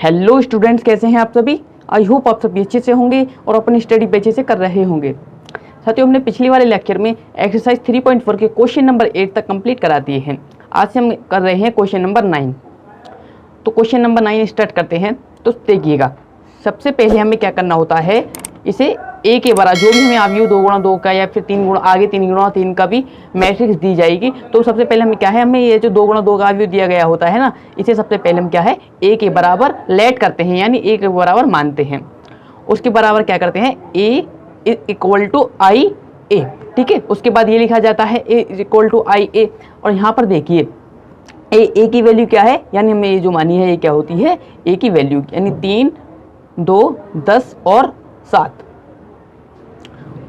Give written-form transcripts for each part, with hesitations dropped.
Hello students, कैसे हैं आप सभी। आई होप आप सभी अच्छे से होंगे और अपनी स्टडी पे अच्छे से कर रहे होंगे। साथियों, हमने पिछले वाले लेक्चर में एक्सरसाइज 3.4 के क्वेश्चन नंबर 8 तक कंप्लीट करा दिए हैं। आज से हम कर रहे हैं क्वेश्चन नंबर 9। तो क्वेश्चन नंबर 9 स्टार्ट करते हैं। तो देखिएगा, सबसे पहले हमें क्या करना होता है, इसे ए के बराबर जो भी हमें अवयव 2 गुणा 2 का या फिर 3 गुणा आगे 3 गुणा 3 का भी मैट्रिक्स दी जाएगी। तो सबसे पहले हमें क्या है, हमें ये जो 2 गुणा 2 का अवयव दिया गया होता है ना, इसे सबसे पहले हम क्या है ए के बराबर लेट करते हैं, यानी ए के बराबर मानते हैं। उसके बराबर क्या करते हैं, ए इक्वल टू आई ए। ठीक है, उसके बाद ये लिखा जाता है ए इक्वल टू आई ए। और यहाँ पर देखिए ए की वैल्यू क्या है, यानी हमें ये जो मानी है ये क्या होती है, ए की वैल्यू यानी 3, 2, 10 और 7।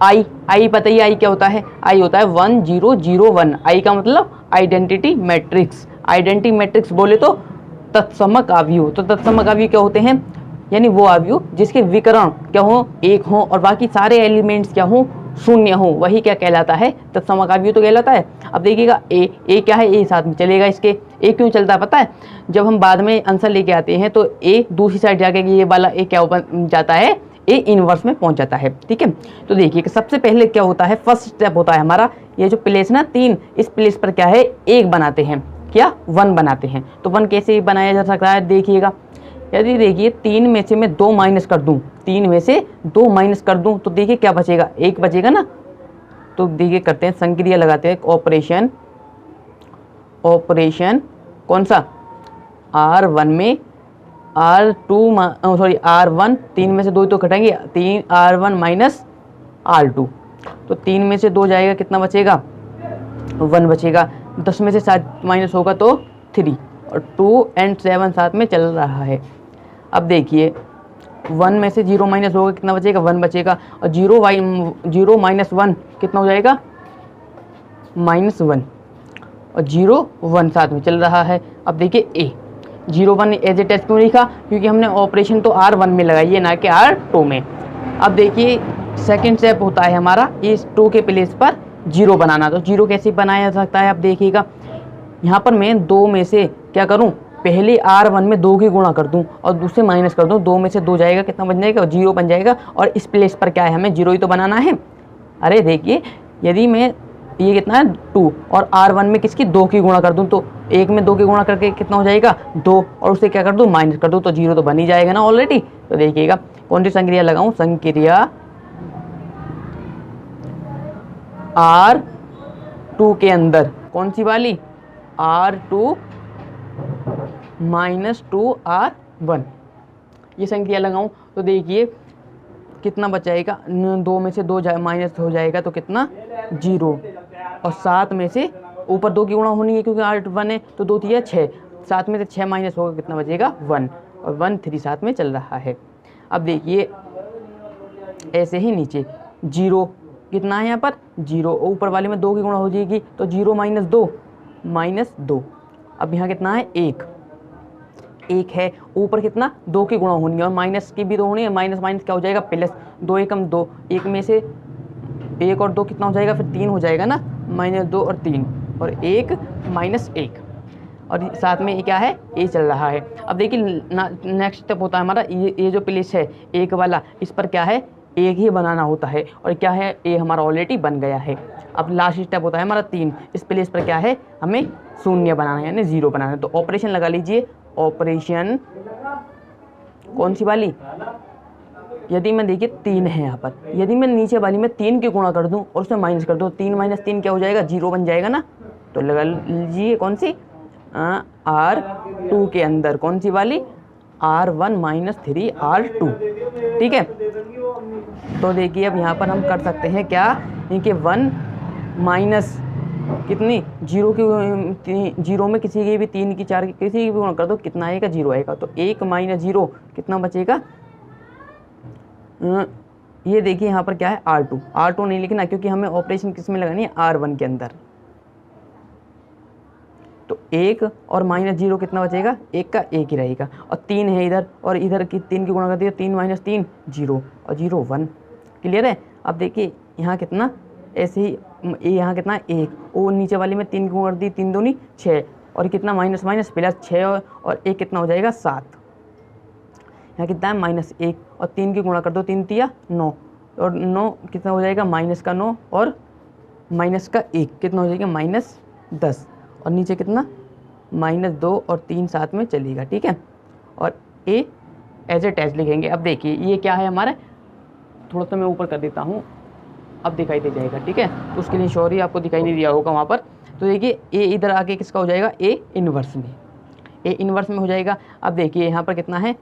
आई बताइए, आई क्या होता है, आई होता है 1 0 0 1। आई का मतलब आइडेंटिटी मैट्रिक्स। आइडेंटिटी मैट्रिक्स बोले तो तत्समक अवयव। तो तत्समक अवयव क्या होते हैं, यानी वो अवयव जिसके विकर्ण क्या हो, एक हो और बाकी सारे एलिमेंट्स क्या हो, शून्य हो, वही क्या कहलाता है, तत्समक अवयव तो कहलाता है। अब देखिएगा ए क्या है, ए साथ में चलेगा इसके। ए क्यों चलता है पता है, जब हम बाद में आंसर लेके आते हैं तो ए दूसरी साइड जाके ये वाला ए क्या बन जाता है, ए इनवर्स में पहुंच जाता है। ठीक है, तो देखिए सबसे पहले क्या होता है, फर्स्ट स्टेप होता है हमारा ये जो प्लेस ना 3, इस प्लेस पर क्या है 1 बनाते हैं, क्या 1 बनाते हैं। तो 1 कैसे बनाया जा सकता है, देखिएगा यदि देखिए 3 में से मैं 2 माइनस कर दूं, 3 में से 2 माइनस कर दूं तो देखिए क्या बचेगा, 1 बचेगा ना। तो देखिए करते हैं, संक्रिया लगाते हैं, ऑपरेशन कौन सा, R1 में R1, 3 में से 2 तो घटाएंगे, 3 R1 माइनस R2। तो 3 में से 2 जाएगा, कितना बचेगा, 1 बचेगा। 10 में से 7 माइनस होगा तो 3, और 2 और 7 साथ में चल रहा है। अब देखिए 1 में से 0 माइनस होगा, कितना बचेगा, 1 बचेगा। और 0 माइनस 1 कितना हो जाएगा, -1, और 0 1 साथ में चल रहा है। अब देखिए ए 0 1 एज ए टेस्ट क्यों लिखा, क्योंकि हमने ऑपरेशन तो R1 में लगाई है ना कि R2 में। अब देखिए सेकंड स्टेप होता है हमारा इस 2 के प्लेस पर 0 बनाना। तो 0 कैसे बनाया जा सकता है, अब देखिएगा यहाँ पर मैं 2 में से क्या करूँ, पहले R1 में 2 की गुणा कर दूं और दूसरे माइनस कर दूं, 2 में से 2 जाएगा, कितना बन जाएगा, 0 बन जाएगा। और इस प्लेस पर क्या है, हमें 0 ही तो बनाना है। अरे देखिए यदि मैं ये कितना है 2 और R1 में किसकी 2 की गुणा कर दूं, तो 1 में 2 की गुणा करके कितना हो जाएगा 2, और उससे क्या कर दूं माइनस कर दूं, तो 0 तो बन ही जाएगा ना ऑलरेडी। तो देखिएगा कौन सी संक्रिया लगाऊं, संक्रिया R2 के अंदर, कौन सी वाली, R2 माइनस 2R1, ये संख्या लगाऊं तो देखिए कितना बचाएगा, 2 में से 2 माइनस हो जाएगा तो कितना 0, और 7 में से ऊपर 2 की गुणा होनी है क्योंकि R1 है, तो 2 3 6, 7 में से 6 माइनस होगा, कितना बचेगा 1, और 1 3 साथ में चल रहा है। अब देखिए ऐसे ही नीचे 0 कितना है, यहाँ पर 0, ऊपर वाले में 2 की गुणा हो जाएगी तो 0 माइनस 2। अब यहाँ कितना है 1 है, ऊपर कितना 2 की गुणा होनी है और माइनस की भी तो होनी है, माइनस माइनस क्या हो जाएगा प्लस, 2 एकम 2, 1 में से 1 और 2 कितना हो जाएगा, फिर 3 हो जाएगा ना, -2 और 3 और 1 -1, और साथ में ये क्या है, ए चल रहा है। अब देखिए नेक्स्ट स्टेप होता है हमारा ये जो प्लेस है 1 वाला, इस पर क्या है 1 ही बनाना होता है, और क्या है ए हमारा ऑलरेडी बन गया है। अब लास्ट स्टेप होता है हमारा 3, इस प्लेस पर क्या है, हमें शून्य बनाना है यानी 0 बनाना है। तो ऑपरेशन लगा लीजिए, ऑपरेशन कौन सी वाली, यदि मैं देखिए 3 है यहाँ पर, यदि मैं नीचे वाली में 3 की गुणा कर दूं और उसमें माइनस कर दूं, 3 - 3 क्या हो जाएगा, 0 बन जाएगा ना। तो लगा लीजिए कौन सी, R2 के अंदर कौन सी वाली, R1 माइनस 3R2। ठीक है, तो देखिए अब यहाँ पर हम कर सकते हैं क्या, कि 1 माइनस कितनी 0 की 0 में किसी की भी 3 की 4 की किसी की भी गुणा कर दो, कितना आएगा 0 आएगा। तो 1 - 0 कितना बचेगा, ये देखिए यहाँ पर क्या है R2 नहीं लिखना क्योंकि हमें ऑपरेशन किस में लगानी है, R1 के अंदर। तो 1 और -0 कितना बचेगा, 1 का 1 ही रहेगा, और 3 है इधर, और इधर की 3 की गुणा कर दिया, 3 - 3 0, और 0 1। क्लियर है। अब देखिए यहाँ कितना, ऐसे ही यहाँ कितना 1, और नीचे वाली में 3 की गुणा कर दी, 3 दूनी 6, और कितना माइनस माइनस प्लस 6 और 1 कितना हो जाएगा 7। यहाँ कितना है -1 और 3 की गुणा कर दो, 3 तिया 9 और 9 कितना हो जाएगा -9 और -1 कितना हो जाएगा -10 और नीचे कितना -2 और 3 साथ में चलेगा। ठीक है, और ए एज ए टेस्ट लिखेंगे। अब देखिए ये क्या है हमारा, थोड़ा सा मैं ऊपर कर देता हूँ, अब दिखाई दे जाएगा। ठीक है, तो उसके लिए सॉरी आपको दिखाई नहीं दिया होगा वहाँ पर। तो देखिए ए इधर आके किसका हो जाएगा, ए इनवर्स में, ए इनवर्स में हो जाएगा। अब देखिए यहाँ पर कितना है,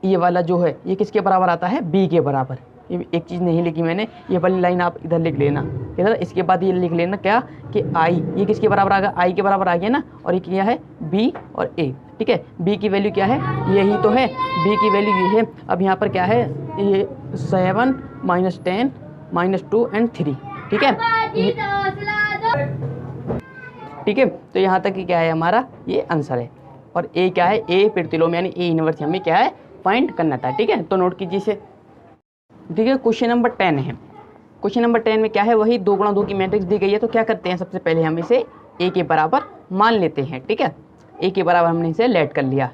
ये वाला जो है ये किसके बराबर आता है, बी के बराबर। ये एक चीज़ नहीं लिखी मैंने, ये वाली लाइन आप इधर लिख लेना इधर, इसके बाद ये लिख लेना क्या कि आई ये किसके बराबर आ गया, आई के बराबर आ गया ना, और ये क्या है बी और ए। ठीक है, बी की वैल्यू क्या है, यही तो है, बी की वैल्यू ये है। अब यहाँ पर क्या है, ये 7 -10 -2 एंड 3। ठीक है, ठीक है, तो यहाँ तक क्या है हमारा ये आंसर है। और ए क्या है, ए प्रतिलोम यानी ए इनवर्स हमें क्या है फाइंड करना था। ठीक है, तो नोट कीजिए इसे। ठीक है, क्वेश्चन नंबर 10 है। क्वेश्चन नंबर 10 में क्या है, वही 2 गुणा 2 की मैट्रिक्स दी गई है। तो क्या करते हैं, सबसे पहले हम इसे ए के बराबर मान लेते हैं। ठीक है, ए के बराबर हमने इसे लेट कर लिया।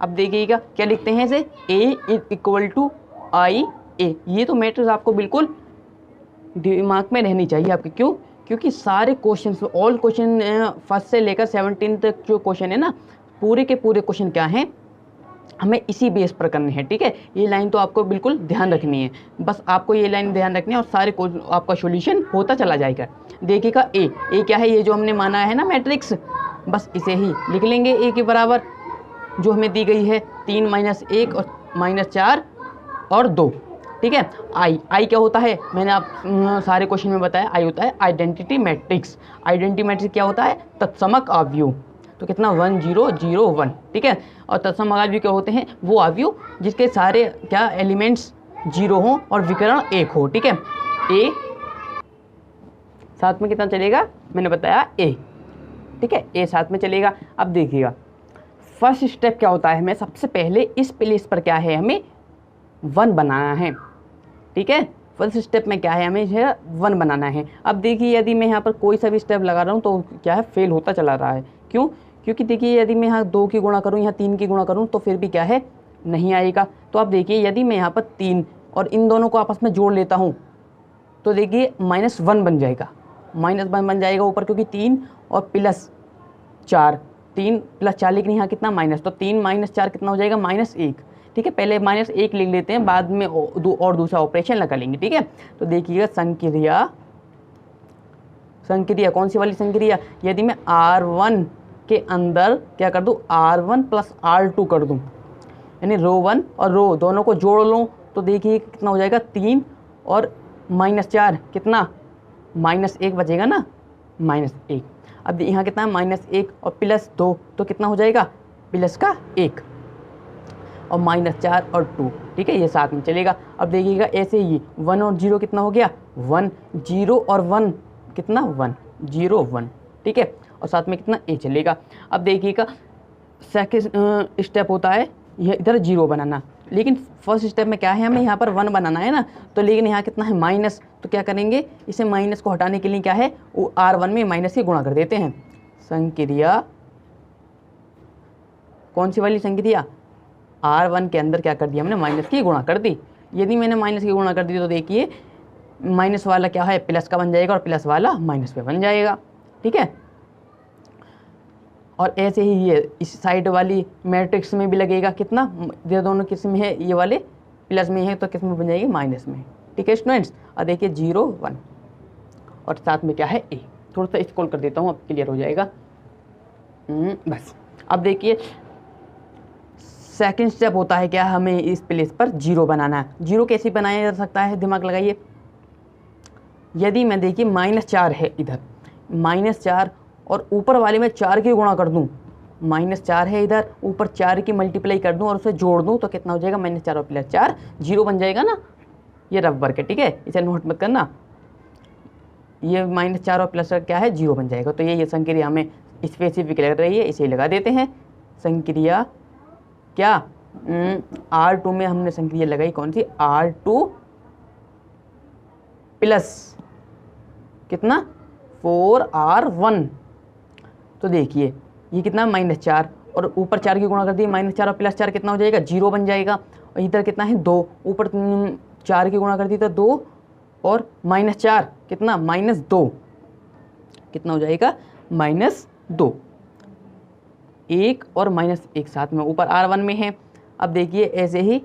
अब देखिएगा क्या लिखते हैं इसे, ए इक्वल टू आई ए। ये तो मैट्रिक्स आपको बिल्कुल दिमाग में रहनी चाहिए आपके, क्यों, क्योंकि सारे क्वेश्चन, ऑल क्वेश्चन फर्स्ट से लेकर 17 तक जो क्वेश्चन है ना, पूरे के पूरे क्वेश्चन क्या हैं, हमें इसी बेस पर करने हैं। ठीक है, ये लाइन तो आपको बिल्कुल ध्यान रखनी है, बस आपको ये लाइन ध्यान रखनी है और सारे आपका सॉल्यूशन होता चला जाएगा। देखिएगा ए क्या है, ये जो हमने माना है ना मैट्रिक्स, बस इसे ही लिख लेंगे ए के बराबर जो हमें दी गई है 3 -1 और -4 और 2। ठीक है, आई क्या होता है, मैंने आप सारे क्वेश्चन में बताया, आई होता है आइडेंटिटी मैट्रिक्स। आइडेंटिटी मैट्रिक्स क्या होता है, तत्समक अवयव। तो कितना 1 0 0 1। ठीक है, और तत्सम अवयव क्या होते हैं, वो अवयव जिसके सारे क्या एलिमेंट्स 0 हों और विकर्ण 1 हो। ठीक है, ए साथ में कितना चलेगा, मैंने बताया ए। ठीक है, ए साथ में चलेगा। अब देखिएगा फर्स्ट स्टेप क्या होता है, हमें सबसे पहले इस प्लेस पर क्या है, हमें 1 बनाना है। ठीक है, फर्स्ट स्टेप में क्या है, हमें 1 बनाना है। अब देखिए यदि मैं यहाँ पर कोई सा भी स्टेप लगा रहा हूँ तो क्या है, फेल होता चला रहा है। क्यों, क्योंकि देखिए यदि मैं यहाँ 2 की गुणा करूँ, यहाँ 3 की गुणा करूँ तो फिर भी क्या है, नहीं आएगा। तो आप देखिए यदि मैं यहाँ पर 3 और इन दोनों को आपस में जोड़ लेता हूँ तो देखिए -1 बन जाएगा, -1 बन जाएगा ऊपर, क्योंकि 3 और +4, 3 + 4, लेकिन यहाँ कितना माइनस, तो 3 - 4 कितना हो जाएगा, -1। ठीक है, पहले -1 लिख लेते हैं, बाद में और दूसरा ऑपरेशन लगा लेंगे। ठीक है, तो देखिएगा संक्रिया कौन सी वाली संक्रिया, यदि मैं R1 के अंदर क्या कर दूं, R1 + R2 कर दूं, यानी रो 1 और रो दोनों को जोड़ लूं, तो देखिए कितना हो जाएगा, 3 और -4 कितना, -1 बचेगा ना, -1। अब यहाँ कितना है, -1 और +2 तो कितना हो जाएगा, +1 और -4 और 2। ठीक है, ये साथ में चलेगा। अब देखिएगा ऐसे ही 1 और 0 कितना हो गया, 1 0 और 1 कितना, 1 0 1। ठीक है, और साथ में कितना ए चलेगा। अब देखिएगा सेकंड स्टेप होता है ये इधर 0 बनाना, लेकिन फर्स्ट स्टेप में क्या है, हमें यहाँ पर 1 बनाना है ना, तो लेकिन यहाँ कितना है, माइनस। तो क्या करेंगे, इसे माइनस को हटाने के लिए क्या है, वो R1 में माइनस की गुणा कर देते हैं। संक्रिया कौन सी वाली संक्रिया, R1 के अंदर क्या कर दिया हमने, माइनस की गुणा कर दी। यदि मैंने माइनस की गुणा कर दी तो देखिए माइनस वाला क्या है, प्लस का बन जाएगा और प्लस वाला माइनस पे बन जाएगा। ठीक है, और ऐसे ही ये इस साइड वाली मैट्रिक्स में भी लगेगा, कितना, ये दोनों किस में है, ये वाले प्लस में है तो किस में बन जाएगी, माइनस में। ठीक है स्टूडेंट्स, और देखिए 0 1 और साथ में क्या है, ए। थोड़ा सा स्क्रॉल कर देता हूँ, अब क्लियर हो जाएगा। बस अब देखिए सेकंड स्टेप होता है क्या, हमें इस प्लेस पर 0 बनाना है। 0 कैसे बनाया जा सकता है, दिमाग लगाइए। यदि मैं देखिए -4 है इधर, -4 और ऊपर वाले में 4 की गुणा कर दूं, -4 है इधर, ऊपर 4 की मल्टीप्लाई कर दूं और उसे जोड़ दूं तो कितना हो जाएगा, -4 और +4 0 बन जाएगा ना। ये रफ वर्क है, ठीक है, इसे नोट मत करना। ये -4 और +4 क्या है, 0 बन जाएगा। तो ये संक्रिया हमें स्पेसिफिक लग रही है, इसे लगा देते हैं। संक्रिया क्या, R2 में हमने संक्रिया लगाई कौन सी, R2 प्लस कितना 4R1। तो देखिए ये कितना, -4 और ऊपर 4 की गुणा कर दी, -4 और +4 कितना हो जाएगा 0 बन जाएगा। और इधर कितना है 2, ऊपर 4 की गुणा कर दी तो 2 और -4 कितना -2, कितना हो जाएगा -2, 1 और -1 साथ में ऊपर R1 में है। अब देखिए ऐसे ही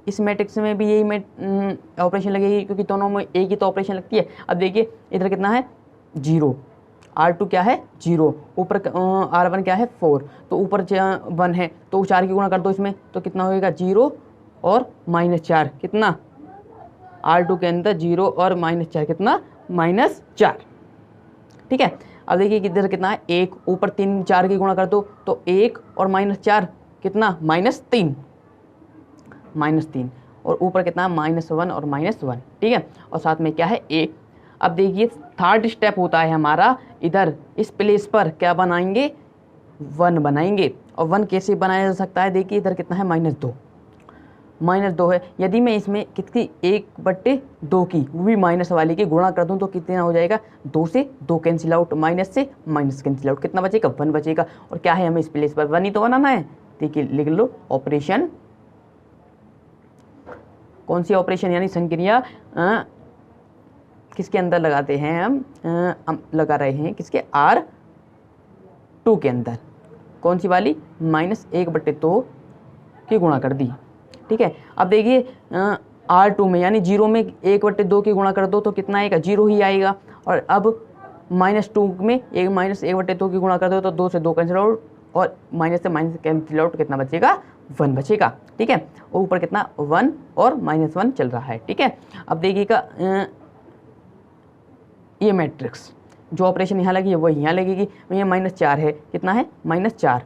इस मैट्रिक्स में भी यही ऑपरेशन लगेगी, क्योंकि दोनों में एक ही तो ऑपरेशन लगती है। अब देखिए इधर कितना है 0, R2 क्या है 0, ऊपर R1 क्या है 4, तो ऊपर 1 है तो 4 की गुणा कर दो इसमें तो कितना होएगा 0 और -4, कितना R2 के अंदर 0 और -4 कितना -4, ठीक है। अब देखिए किधर कितना है 1, ऊपर 3 4 की गुणा कर दो तो 1 और -4 कितना -3, -3 और ऊपर कितना -1 और -1, ठीक है। और साथ में क्या है 1। अब देखिए थर्ड स्टेप होता है हमारा, इधर इस प्लेस पर क्या बनाएंगे 1 बनाएंगे। और 1 कैसे बनाया जा सकता है, देखिए इधर कितना है -2 है। यदि मैं इसमें कितनी 1/2 की वो भी माइनस वाली की गुणा कर दूं तो कितना हो जाएगा 2 से 2 कैंसिल आउट, माइनस से माइनस कैंसिल आउट, कितना बचेगा 1 बचेगा। और क्या है हमें इस प्लेस पर 1 ही तो बनाना है। देखिए लिख लो ऑपरेशन, कौन सी ऑपरेशन यानी संक्रिया किसके अंदर लगाते हैं हम लगा रहे हैं किसके R2 के अंदर, कौन सी वाली -1/2 की गुणा कर दी, ठीक है। अब देखिए R2 में यानी 0 में 1/2 की गुणा कर दो तो कितना आएगा 0 ही आएगा। और अब -2 में -1/2 की गुणा कर दो तो 2 से 2 कैंसिल आउट और माइनस से माइनस कैंसिल आउट, कितना बचेगा 1 बचेगा, ठीक है। और ऊपर कितना 1 और -1 चल रहा है, ठीक है। अब देखिएगा ये मैट्रिक्स जो ऑपरेशन यहाँ लगी है वो यहाँ लगेगी। ये -4 है, कितना है -4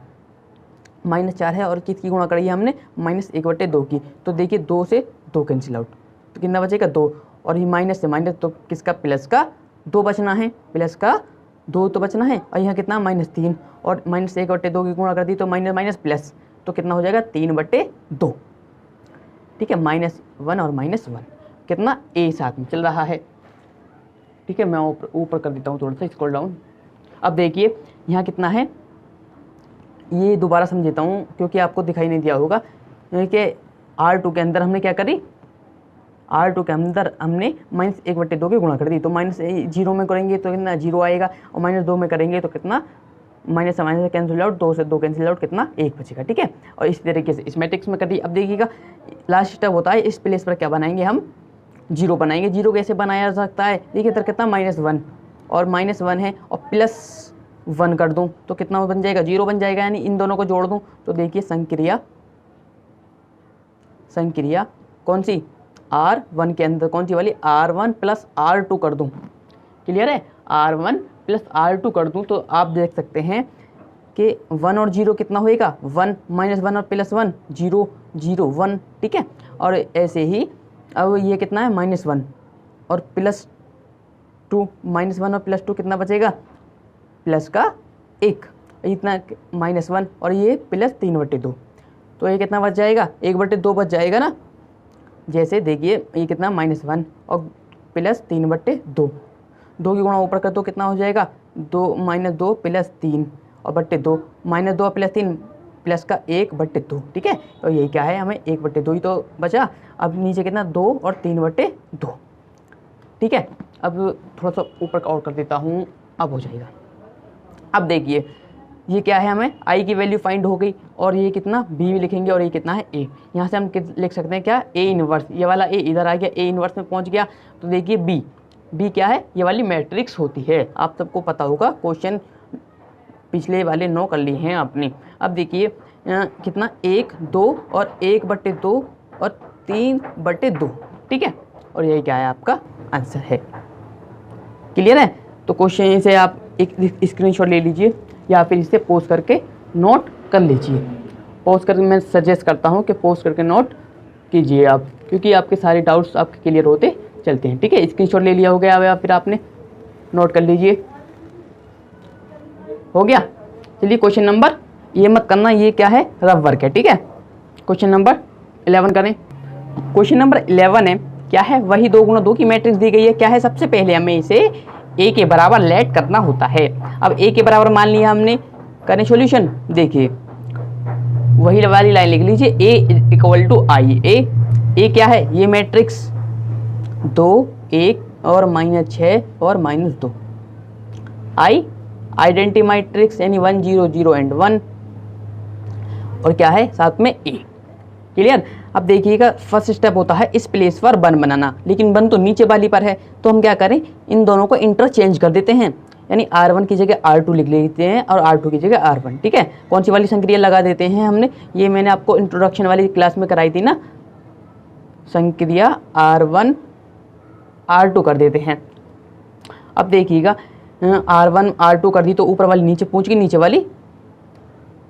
है और किसकी गुणा करी है हमने -1/2 की, तो देखिए 2 से 2 कैंसिल आउट तो कितना बचेगा 2, और ये माइनस से माइनस तो किसका प्लस का 2 बचना है, प्लस का 2 तो बचना है। और यहाँ कितना -3 और -1/2 की गुणा कर दी तो माइनस माइनस प्लस तो कितना हो जाएगा 3/2, ठीक है। -1 और -1 कितना A साथ में चल रहा है, ठीक है। मैं ऊपर कर देता हूँ थोड़ा सा स्क्रॉल डाउन। अब देखिए यहाँ कितना है, ये दोबारा समझाता हूँ क्योंकि आपको दिखाई नहीं दिया होगा कि R2 के अंदर हमने क्या करी, R2 के अंदर हमने -1/2 की गुणा कर दी तो -0 में करेंगे तो कितना 0 आएगा और -2 में करेंगे तो कितना माइनस से माइनस कैंसिल आउट, 2 से 2 कैंसिल आउट, कितना 1 बचेगा, ठीक है। और इस तरीके से इस मैट्रिक्स में कर दी। अब देखिएगा लास्ट स्टेप होता है, इस प्लेस पर क्या बनाएंगे हम 0 बनाएंगे। 0 कैसे बनाया जा सकता है, देखिए इधर कितना -1 और -1 है और +1 कर दूं तो कितना बन जाएगा 0 बन जाएगा, यानी इन दोनों को जोड़ दूं तो देखिए संक्रिया कौन सी R1 के अंदर कौन सी वाली R1 + R2 कर दूं, क्लियर है। R1 + R2 कर दूं तो आप देख सकते हैं कि 1 और 0 कितना होएगा 1, -1 और +1 0 0 1, ठीक है। और ऐसे ही अब ये कितना है -1 और +2, -1 और +2 कितना बचेगा प्लस का 1, इतना -1 और ये +3/2 तो ये कितना बच जाएगा 1/2 बच जाएगा ना। जैसे देखिए ये कितना -1 और +3/2, 2 की गुणा ऊपर कर दो कितना हो जाएगा 2 -2 +3 और /2, -2 और +3 प्लस का 1/2, ठीक है। और यही क्या है हमें 1/2 ही तो बचा। अब नीचे कितना 2 और 3/2, ठीक है। अब थोड़ा सा ऊपर और कर देता हूँ, अब हो जाएगा। अब देखिए ये क्या है, हमें आई की वैल्यू फाइंड हो गई और ये कितना बी लिखेंगे और ये कितना है ए। यहाँ से हम लिख सकते हैं क्या ए इनवर्स, ये वाला ए इधर आ गया, ए इनवर्स में पहुँच गया। तो देखिए बी क्या है, ये वाली मैट्रिक्स होती है, आप सबको पता होगा, क्वेश्चन पिछले वाले 9 कर लिए हैं आपने। अब देखिए कितना 1 2 और 1/2 और 3/2, ठीक है। और यही क्या है आपका आंसर है, क्लियर है। तो क्वेश्चन से आप एक स्क्रीनशॉट ले लीजिए या फिर इसे पोस्ट करके नोट कर लीजिए। पोस्ट करके मैं सजेस्ट करता हूँ कि पोस्ट करके नोट कीजिए आप, क्योंकि आपके सारे डाउट्स आपके क्लियर होते चलते हैं, ठीक है। स्क्रीनशॉट ले लिया हो गया या फिर आपने नोट कर लीजिए, हो गया। चलिए क्वेश्चन नंबर, ये मत करना ये क्या है रफ वर्क है, ठीक है। क्वेश्चन नंबर 11 करें। क्वेश्चन नंबर 11 है क्या है, वही 2 × 2 की मैट्रिक्स दी गई है। क्या है, सबसे पहले हमें इसे ए के बराबर लेट करना होता है। अब ए के बराबर मान लिया हमने, करें सॉल्यूशन। देखिए वही वाली लाइन लिख लीजिए, ए इक्वल टू आई। ए क्या है, ये मैट्रिक्स 2 1 और -6 और -2। आई आइडेंटिटी मैट्रिक्स यानी 1 0 0 एंड 1, और क्या है साथ में ए। क्लियर। अब देखिएगा फर्स्ट स्टेप होता है इस प्लेस पर 1 बनाना, लेकिन 1 तो नीचे वाली पर है, तो हम क्या करें, इन दोनों को इंटरचेंज कर देते हैं, यानी R1 की जगह R2 लिख लेते हैं और R2 की जगह R1। ठीक है, कौन सी वाली संक्रिया लगा देते हैं हमने, ये मैंने आपको इंट्रोडक्शन वाली क्लास में कराई थी ना, संक्रिया R1 R2 कर देते हैं। अब देखिएगा R1 R2 कर दी तो ऊपर वाली नीचे पहुंच गई, नीचे वाली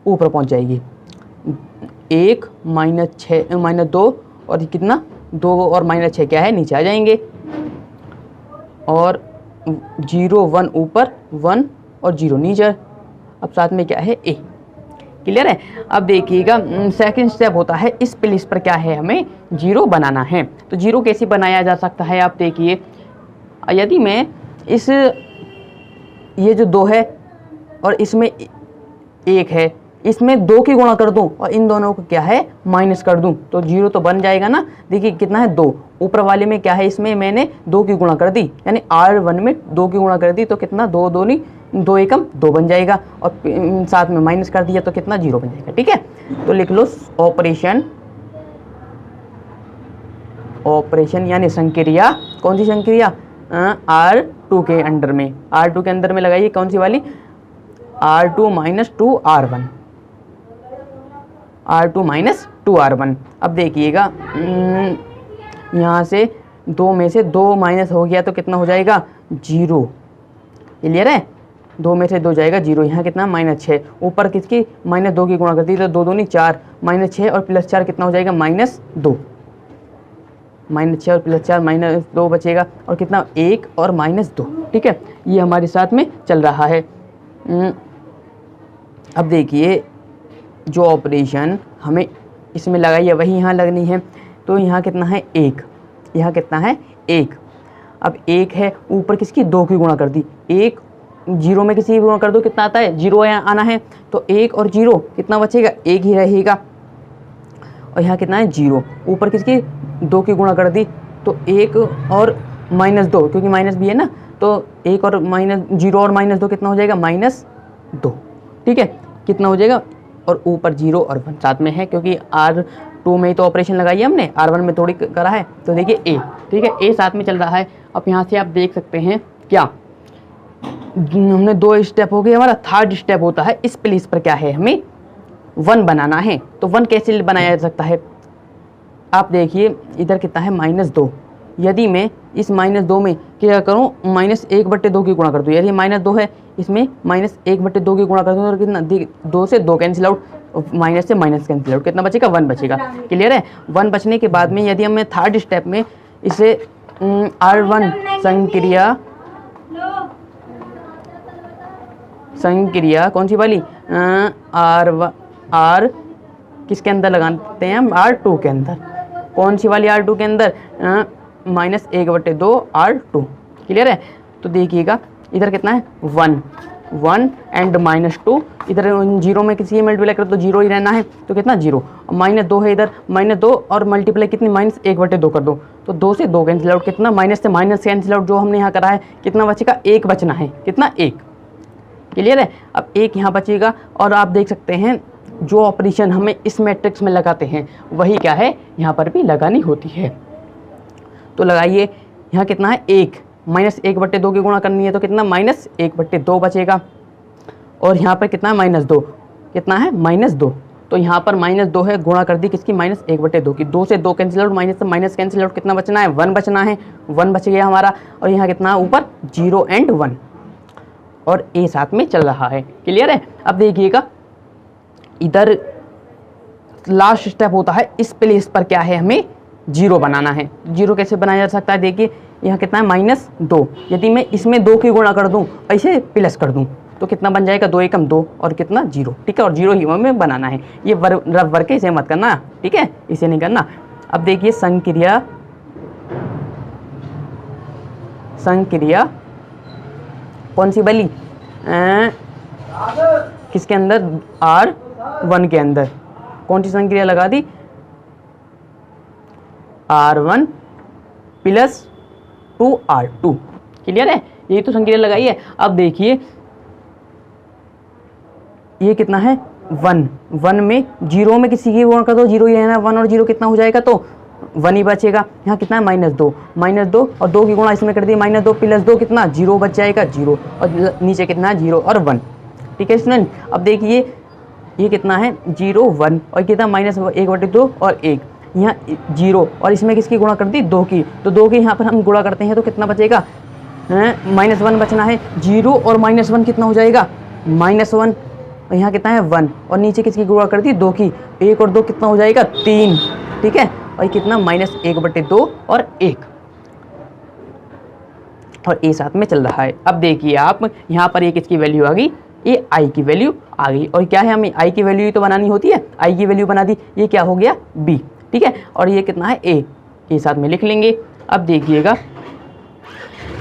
ऊपर पहुंच जाएगी। 1 -2 और कितना 2 और -6 क्या है, नीचे आ जाएंगे, और 0 1 ऊपर, 1 और 0 नीचे। अब साथ में क्या है, ए। क्लियर है। अब देखिएगा सेकंड स्टेप होता है इस प्लेस पर क्या है, हमें 0 बनाना है। तो 0 कैसे बनाया जा सकता है, आप देखिए, यदि मैं इस ये जो 2 है और इसमें 1 है, इसमें 2 की गुणा कर दूं और इन दोनों को क्या है माइनस कर दूं, तो 0 तो बन जाएगा ना। देखिए कितना है 2, ऊपर वाले में क्या है, इसमें मैंने 2 की गुणा कर दी, यानी R1 में 2 की गुणा कर दी, तो कितना 2 2 नहीं 2 एकम 2 बन जाएगा, और साथ में माइनस कर दिया तो कितना 0 बन जाएगा। ठीक है, तो लिख लो ऑपरेशन यानी संक्रिया, कौन सी संक्रिया, R2 के अंडर में, R2 के अंदर में लगाइए कौन सी वाली, R2 - 2 R1, R2 - 2 R1। अब देखिएगा यहाँ से 2 में से 2 माइनस हो गया तो कितना हो जाएगा 0। क्लियर है, 2 में से 2 जाएगा 0, यहाँ कितना -6, ऊपर किसकी -2 की गुणा कर दी तो 2 2 नहीं 4, -6 और +4 कितना हो जाएगा -2, -6 और +4 -2 बचेगा, और कितना 1 और -2। ठीक है, ये हमारे साथ में चल रहा है। अब देखिए जो ऑपरेशन हमें इसमें लगाई है वही यहाँ लगनी है, तो यहाँ कितना है 1, यहाँ कितना है 1। अब 1 है, ऊपर किसकी 2 की गुणा कर दी, 1 0 में किसी की गुणा कर दो कितना आता है 0 यहाँ आना है, तो 1 और 0 कितना बचेगा 1 ही रहेगा, और यहाँ कितना है 0, ऊपर किसकी 2 की गुणा कर दी तो 1 और -2, क्योंकि माइनस भी है ना, तो 1 और -0 और -2 कितना हो जाएगा -2। ठीक है, कितना हो जाएगा, और ऊपर 0 और 1 साथ में है, क्योंकि R2 में ही तो ऑपरेशन लगाई है हमने, R1 में थोड़ी करा है, तो देखिए A। ठीक है, A साथ में चल रहा है। अब यहाँ से आप देख सकते हैं क्या, हमने 2 स्टेप हो गए, हमारा थर्ड स्टेप होता है इस प्लेस पर क्या है, हमें 1 बनाना है। तो 1 कैसे बनाया जा सकता है, आप देखिए इधर कितना है -2, यदि मैं इस -2 में क्या करूं, -1/2 की गुणा कर दूं, यदि -2 है इसमें -1/2 की गुणा कर दूं, और कितना 2 से 2 कैंसिल आउट, माइनस से माइनस कैंसिल आउट, कितना बचेगा 1 बचेगा। क्लियर है, 1 बचने के बाद में यदि हमें थर्ड स्टेप में इसे R1 संक्रिया कौन सी वाली, R किसके अंदर लगाते हैं हम, R2 के अंदर, कौन सी वाली R2 के अंदर, -1/2 R2। क्लियर है, तो देखिएगा इधर कितना है 1 एंड -2, इधर 0 में किसी मल्टीप्लाई कर तो 0 ही रहना है, तो कितना 0, -2 है इधर, -2 और मल्टीप्लाई कितनी -1/2 कर दो, तो 2 से 2 कैंसिल आउट, कितना माइनस से माइनस कैंसिल आउट जो हमने यहाँ करा है, कितना बचेगा 1 बचना है, कितना 1। क्लियर है, अब 1 यहाँ बचेगा, और आप देख सकते हैं जो ऑपरेशन हमें इस मैट्रिक्स में लगाते हैं वही क्या है यहाँ पर भी लगानी होती है। तो लगाइए, यहाँ कितना है 1, -1/2 की गुणा करनी है, तो कितना -1/2 बचेगा, और यहाँ पर कितना है -2, कितना है -2, तो यहाँ पर -2 है, गुणा कर दी किसकी -1/2 की, 2 से 2 कैंसिल आउट, माइनस से माइनस कैंसिल आउट, कितना बचना है 1 बचना है, 1 बच गया हमारा, और यहाँ कितना ऊपर 0 एंड 1, और A साथ में चल रहा है। क्लियर है, अब देखिएगा इधर लास्ट स्टेप होता है इस प्लेस पर क्या है, हमें 0 बनाना है। 0 कैसे बनाया जा सकता है, देखिए यहाँ कितना है -2, यदि मैं इसमें 2 की गुणा कर दूं ऐसे प्लस कर दूं तो कितना बन जाएगा 2 एकम 2 और कितना 0। ठीक है, और 0 ही हमें बनाना है, ये रफ वर्क है, इसे मत करना। ठीक है, इसे नहीं करना। अब देखिए संक्रिया कौन सी वाली, किसके अंदर R1 के अंदर, कौन सी संक्रिया लगा दी, R1 प्लस 2R2। क्लियर है, यही तो संक्रिया लगाई है। अब देखिए ये कितना है 1, 1 में 0 में किसी की गुणा कर दो, 0 ही है ना, 1 और 0 कितना हो जाएगा, तो 1 ही बचेगा। यहाँ कितना है -2, -2 और 2 की गुणा इसमें कर दी, -2 प्लस 2 कितना 0 बच जाएगा, 0 और नीचे कितना है 0 और 1। ठीक है स्टूडेंट, अब देखिए ये कितना है 0 1 और कितना -1/2 और 1, यहाँ 0 और इसमें किसकी गुणा कर दी 2 की, तो 2 की यहाँ पर हम गुणा करते हैं तो कितना बचेगा, -1 बचना है। 0 और -1 कितना हो जाएगा -1, और यहाँ कितना है 1 और नीचे किसकी गुणा कर दी 2 की, 1 और 2 कितना हो जाएगा 3। ठीक है, और कितना -1/2 और 1 और ए साथ में चल रहा है। अब देखिए आप यहाँ पर ये किसकी वैल्यू आ गई, ये आई की वैल्यू आ गई। और क्या है, हमें आई की वैल्यू तो बनानी होती है, आई की वैल्यू बना दी, ये क्या हो गया बी। ठीक है, और ये कितना है ए साथ में लिख लेंगे। अब देखिएगा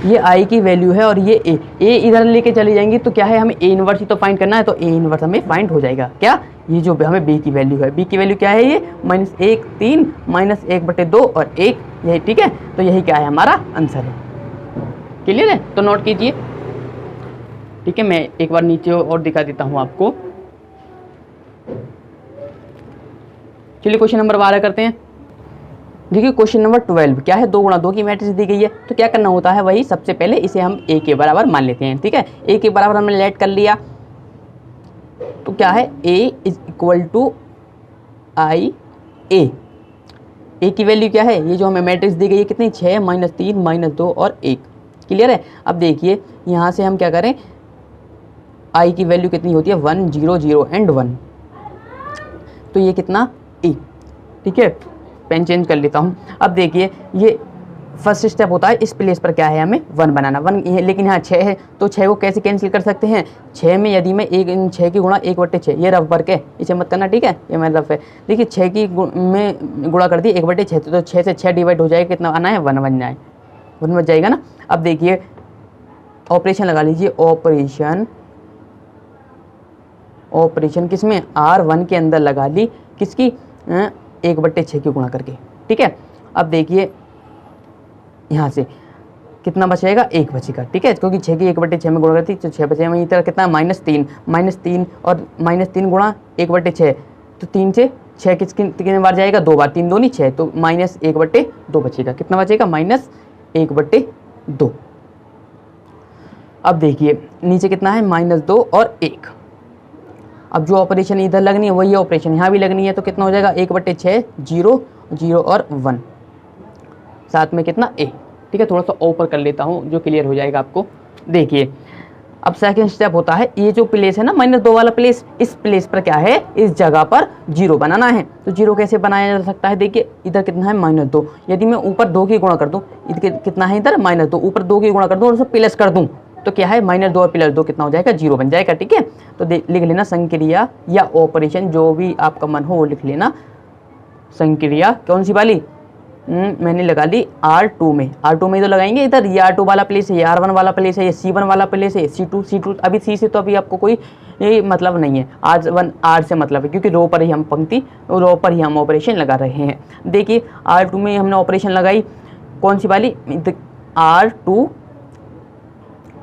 ये आई की वैल्यू है और ये ए इधर लेके चली जाएंगी तो क्या है, हमें ए इनवर्स ही तो फाइंड करना है, तो ए इनवर्स हमें फाइंड हो जाएगा। क्या, ये जो हमें बी की वैल्यू है, बी की वैल्यू क्या है, ये -1 3 -1/2 और 1, यही। ठीक है, तो यही क्या है हमारा आंसर है। क्लियर है, तो नोट कीजिए। ठीक है, मैं एक बार नीचे और दिखा देता हूँ आपको। चलिए क्वेश्चन नंबर 12 करते हैं। देखिए क्वेश्चन नंबर 12 क्या है, 2 गुणा 2 की मैट्रिक्स दी गई है, तो क्या करना होता है, वही सबसे पहले इसे हम ए के बराबर मान लेते हैं। ठीक है, ए के बराबर हमने लेट कर लिया, तो क्या है a इज इक्वल टू आई ए की वैल्यू क्या है, ये जो हमें मैट्रिक्स दी गई है कितनी 6 -3 -2 और 1। क्लियर है, अब देखिए यहाँ से हम क्या करें, आई की वैल्यू कितनी होती है 1 0 0 एंड 1, तो ये कितना ए। ठीक है, पेन चेंज कर लेता हूँ। अब देखिए ये फर्स्ट स्टेप होता है, इस प्लेस पर क्या है हमें 1 बनाना, 1 लेकिन यहाँ 6 है, तो 6 को कैसे कैंसिल कर सकते हैं, 6 में यदि मैं 6 की गुणा 1/6, ये रफ वर्क है, इसे मत करना। ठीक है, ये मैं रफ है। देखिए 6 की में गुणा कर दी 1/6, तो 6 से 6 डिवाइड हो जाएगा, कितना आना है 1 बन जाए, 1 बच जाएगा ना। अब देखिए ऑपरेशन लगा लीजिए, ऑपरेशन किस में, R1 के अंदर लगा ली, किसकी 1/6 की गुणा करके। ठीक है, अब देखिए यहाँ से कितना बचेगा 1 बचेगा। ठीक है, क्योंकि 6 की 1/6 में गुणा करती तो 6 बचेगा, वहीं तरह कितना -3 और -3 गुणा 1/6, तो 3 से 6 कितने बार जाएगा, 2 बार, 3 2 6, तो -1/2 बचेगा, कितना बचेगा -1/2। अब देखिए नीचे कितना है -2 और 1। अब जो ऑपरेशन इधर लगनी है वही ऑपरेशन यहाँ भी लगनी है, तो कितना हो जाएगा 1/6 0 0 और 1, साथ में कितना a। ठीक है, थोड़ा सा ऊपर कर लेता हूँ जो क्लियर हो जाएगा आपको। देखिए अब सेकंड स्टेप होता है, ये जो प्लेस है ना -2 वाला प्लेस, इस प्लेस पर क्या है, इस जगह पर 0 बनाना है। तो 0 कैसे बनाया जा सकता है, देखिए इधर कितना है -2, यदि मैं ऊपर 2 की गुणा कर दूँ, इधर कितना है इधर -2, ऊपर 2 की गुणा कर दूँ और उसे प्लस कर दूँ, तो क्या है -2 और +2 कितना हो जाएगा 0 बन जाएगा। ठीक है, तो लिख लेना संक्रिया या ऑपरेशन, जो भी आपका मन हो वो लिख लेना। संक्रिया कौन सी वाली, मैंने लगा ली R2 में, R2 में तो लगाएंगे, इधर ये R2 वाला प्लेस है, ये R1 वाला प्लेस है, ये C1 वाला प्लेस है, C2 अभी C से तो अभी आपको कोई ये मतलब नहीं है, R से मतलब है, क्योंकि रो पर ही हम पंक्ति, रो पर ही हम ऑपरेशन लगा रहे हैं। देखिए R2 में हमने ऑपरेशन लगाई, कौन सी वाली, R2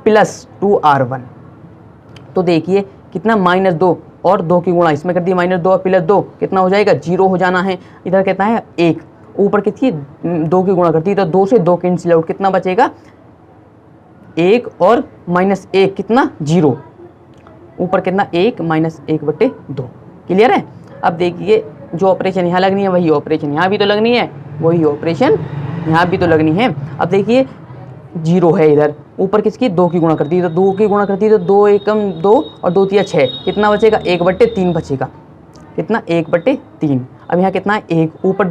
+ 2R1, तो देखिए कितना -2 और 2 की गुणा इसमें कर दी, -2 और +2 कितना हो जाएगा 0 हो जाना है। इधर कितना है 1, ऊपर कितनी 2 की गुणा करती है, तो 2 से 2 कैंसिल आउट, कितना बचेगा 1 और -1 कितना 0, ऊपर कितना 1 -1/2। क्लियर है, अब देखिए जो ऑपरेशन यहाँ लगनी है वही ऑपरेशन यहाँ भी तो लगनी है, वही ऑपरेशन यहाँ भी तो लगनी है। अब देखिए 0 है इधर, ऊपर किसकी 2 की गुणा करती है, तो 2 की गुणा करती है तो 2 एकम 2 और 2 तिया 6, कितना बचेगा 1/3 बचेगा, कितना 1/3। अब यहाँ कितना है 1, ऊपर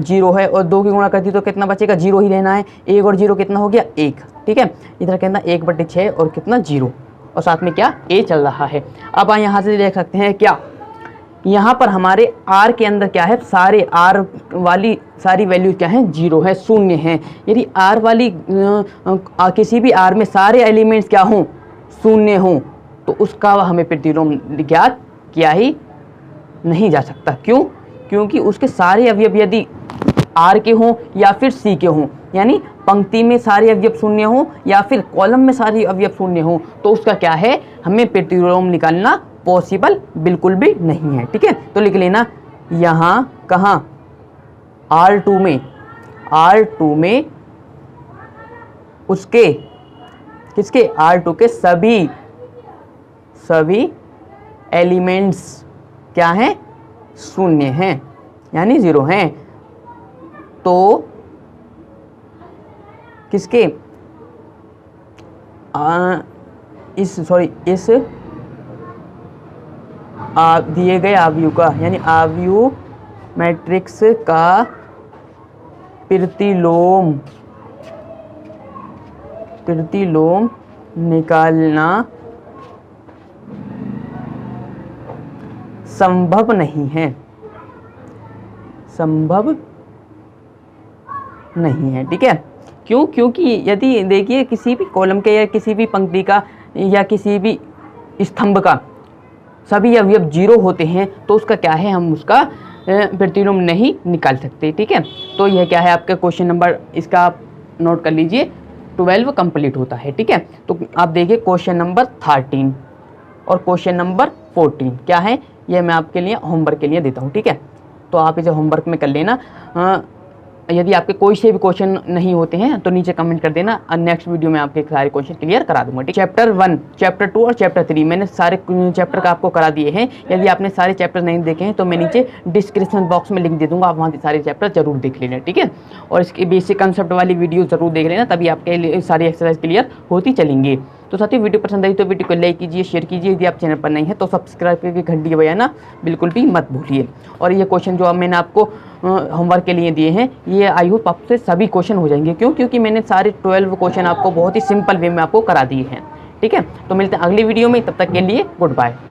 0 है और 2 की गुणा करती तो कितना बचेगा 0 ही रहना है, 1 और 0 कितना हो गया 1। ठीक है, इधर कितना 1/6 और कितना 0, और साथ में क्या a चल रहा है। अब यहाँ से देख सकते हैं क्या, यहाँ पर हमारे R के अंदर क्या है, सारे R वाली सारी वैल्यू क्या है 0 है, शून्य है। यदि R वाली किसी भी R में सारे एलिमेंट्स क्या हों, शून्य हों, तो उसका हमें प्रतिलोम ज्ञात किया ही नहीं जा सकता। क्यों? क्योंकि उसके सारे अवयव यदि आर के हों या फिर सी के हों, यानी पंक्ति में सारे अवयव शून्य हों या फिर कॉलम में सारे अवयव शून्य हों, तो उसका क्या है, हमें प्रतिलोम निकालना पॉसिबल बिल्कुल भी नहीं है। ठीक है, तो लिख लेना यहाँ कहाँ R2 में उसके किसके, R2 के सभी एलिमेंट्स क्या हैं, शून्य हैं यानी 0 हैं। तो किसके इस दिए गए आव्यूह का यानी आव्यूह मैट्रिक्स का प्रतिलोम निकालना संभव नहीं है, ठीक है। क्यों? क्योंकि यदि देखिए किसी भी कॉलम के या किसी भी पंक्ति का या किसी भी स्तंभ का सभी अवयव 0 होते हैं तो उसका क्या है, हम उसका प्रतिलोम नहीं निकाल सकते। ठीक है, तो यह क्या है आपका क्वेश्चन नंबर, इसका आप नोट कर लीजिए, 12 कंप्लीट होता है। ठीक है, तो आप देखिए क्वेश्चन नंबर 13 और क्वेश्चन नंबर 14 क्या है, यह मैं आपके लिए होमवर्क के लिए देता हूँ। ठीक है, तो आप इसे होमवर्क में कर लेना। यदि आपके कोई से भी क्वेश्चन नहीं होते हैं तो नीचे कमेंट कर देना, और नेक्स्ट वीडियो में आपके सारे क्वेश्चन क्लियर करा दूंगा। ठीक, चैप्टर 1, चैप्टर 2 और चैप्टर 3 मैंने सारे चैप्टर का आपको करा दिए हैं। यदि आपने सारे चैप्टर नहीं देखे हैं तो मैं नीचे डिस्क्रिप्शन बॉक्स में लिंक दे दूंगा, आप वहाँ से सारे चैप्टर जरूर देख लेना। ठीक है, और इसकी बेसिक कंसेप्ट वाली वीडियो जरूर देख लेना, तभी आपके लिए सारी एक्सरसाइज क्लियर होती चलेंगी। तो साथियों वीडियो पसंद आई तो वीडियो को लाइक कीजिए, शेयर कीजिए, यदि आप चैनल पर नहीं है तो सब्सक्राइब करके घंटी बजाना बिल्कुल भी मत भूलिए। और ये क्वेश्चन जो मैंने आपको होमवर्क के लिए दिए हैं, ये आई होप आपसे सभी क्वेश्चन हो जाएंगे। क्यों? क्योंकि मैंने सारे 12 क्वेश्चन आपको बहुत ही सिंपल वे में आपको करा दिए हैं। ठीक है, तो मिलते हैं अगली वीडियो में, तब तक के लिए गुड बाय।